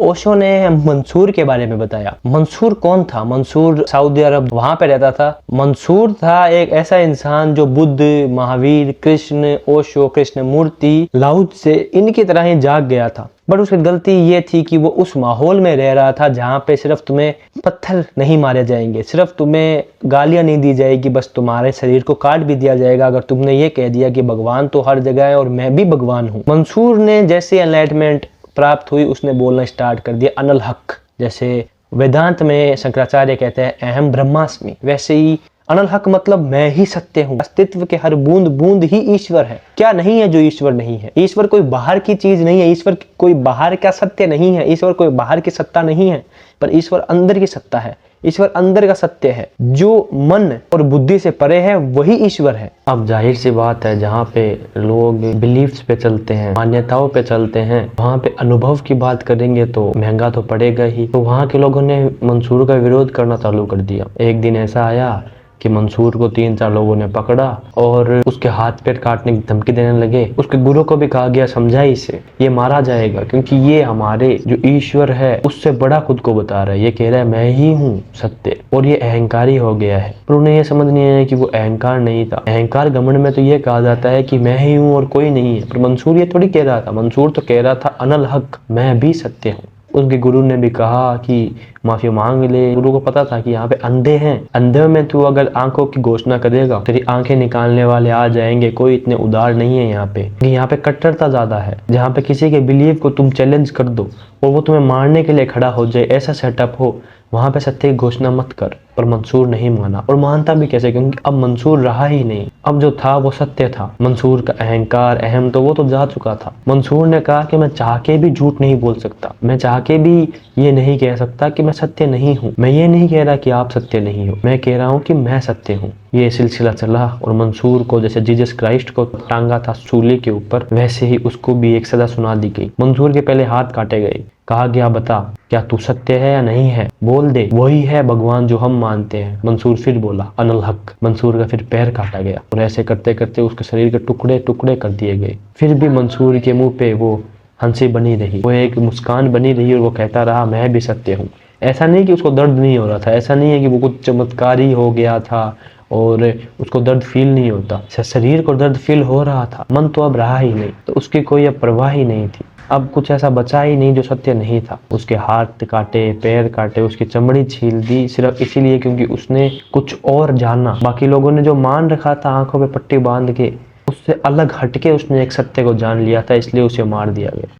ओशो ने मंसूर के बारे में बताया। मंसूर कौन था? मंसूर सऊदी अरब वहां पे रहता था। मंसूर था एक ऐसा इंसान जो बुद्ध, महावीर, कृष्ण, ओशो, कृष्ण मूर्ति, लाओ से इनकी तरह ही जाग गया था। बट उसकी गलती ये थी कि वो उस माहौल में रह रहा था जहाँ पे सिर्फ तुम्हें पत्थर नहीं मारे जाएंगे, सिर्फ तुम्हें गालियां नहीं दी जाएगी, बस तुम्हारे शरीर को काट भी दिया जाएगा अगर तुमने ये कह दिया कि भगवान तो हर जगह है और मैं भी भगवान हूँ। मंसूर ने जैसे एनलाइटमेंट प्राप्त हुई उसने बोलना स्टार्ट कर दिया अनल हक। जैसे वेदांत में शंकराचार्य कहते हैं अहम ब्रह्मास्मि, वैसे ही अनल हक मतलब मैं ही सत्य हूँ। अस्तित्व के हर बूंद बूंद ही ईश्वर है। क्या नहीं है जो ईश्वर नहीं है? ईश्वर कोई बाहर की चीज नहीं है, ईश्वर कोई बाहर का सत्य नहीं है, ईश्वर कोई बाहर की सत्ता नहीं है, पर ईश्वर अंदर की सत्ता है। ईश्वर अंदर का सत्य है। जो मन और बुद्धि से परे है वही ईश्वर है। अब जाहिर सी बात है, जहाँ पे लोग बिलीफ्स पे चलते हैं, मान्यताओं पे चलते हैं, वहाँ पे अनुभव की बात करेंगे तो महंगा तो पड़ेगा ही। तो वहाँ के लोगों ने मंसूर का विरोध करना चालू कर दिया। एक दिन ऐसा आया कि मंसूर को 3-4 लोगों ने पकड़ा और उसके हाथ पैर काटने की धमकी देने लगे। उसके गुरु को भी कहा गया समझा इसे, ये मारा जाएगा क्योंकि ये हमारे जो ईश्वर है उससे बड़ा खुद को बता रहा है। ये कह रहा है मैं ही हूँ सत्य, और ये अहंकारी हो गया है। पर उन्हें ये समझ नहीं आया कि वो अहंकार नहीं था। अहंकार घमंड में तो ये कहा जाता है कि मैं ही हूँ और कोई नहीं है, पर मंसूर ये थोड़ी कह रहा था। मंसूर तो कह रहा था अनल हक, मैं भी सत्य हूँ। उसके गुरु ने भी कहा कि माफी मांग ले। गुरु को पता था कि यहाँ पे अंधे हैं, अंधे में तू अगर आंखों की घोषणा करेगा तेरी आंखें निकालने वाले आ जाएंगे। कोई इतने उदार नहीं है यहाँ पे कट्टरता ज्यादा है। जहाँ पे किसी के बिलीव को तुम चैलेंज कर दो और वो तुम्हें मारने के लिए खड़ा हो जाए, ऐसा सेटअप हो, वहां पे सत्य की घोषणा मत कर। पर मंसूर नहीं माना, और मानता भी कैसे, क्योंकि अब मंसूर रहा ही नहीं। अब जो था वो सत्य था। मंसूर का अहंकार, अहम तो वो तो जा चुका था। मंसूर ने कहा कि मैं चाह के भी झूठ नहीं बोल सकता, मैं चाह के भी ये नहीं कह सकता कि मैं सत्य नहीं हूँ। मैं ये नहीं कह रहा कि आप सत्य नहीं हो, मैं कह रहा हूँ कि मैं सत्य हूँ। ये सिलसिला चला और मंसूर को जैसे जीसस क्राइस्ट को टांगा था सूली के ऊपर, वैसे ही उसको भी एक सजा सुना दी गई। मंसूर के पहले हाथ काटे गए। कहा गया बता क्या तू सत्य है या नहीं है, बोल दे, वही है भगवान जो हम मानते हैं। मंसूर फिर बोला अनल हक। मंसूर का फिर पैर काटा गया और ऐसे करते करते उसके शरीर के टुकड़े टुकड़े कर दिए गए। फिर भी मंसूर के मुंह पे वो हंसी बनी रही, वो एक मुस्कान बनी रही, और वो कहता रहा मैं भी सत्य हूँ। ऐसा नहीं कि उसको दर्द नहीं हो रहा था, ऐसा नहीं है कि वो कुछ चमत्कारी हो गया था और उसको दर्द फील नहीं होता। शरीर को दर्द फील हो रहा था, मन तो अब रहा ही नहीं, तो उसकी कोई अब परवाह ही नहीं थी। अब कुछ ऐसा बचा ही नहीं जो सत्य नहीं था। उसके हाथ काटे, पैर काटे, उसकी चमड़ी छील दी, सिर्फ इसीलिए क्योंकि उसने कुछ और जाना। बाकी लोगों ने जो मान रखा था आंखों पे पट्टी बांध के, उससे अलग हटके उसने एक सत्य को जान लिया था, इसलिए उसे मार दिया गया।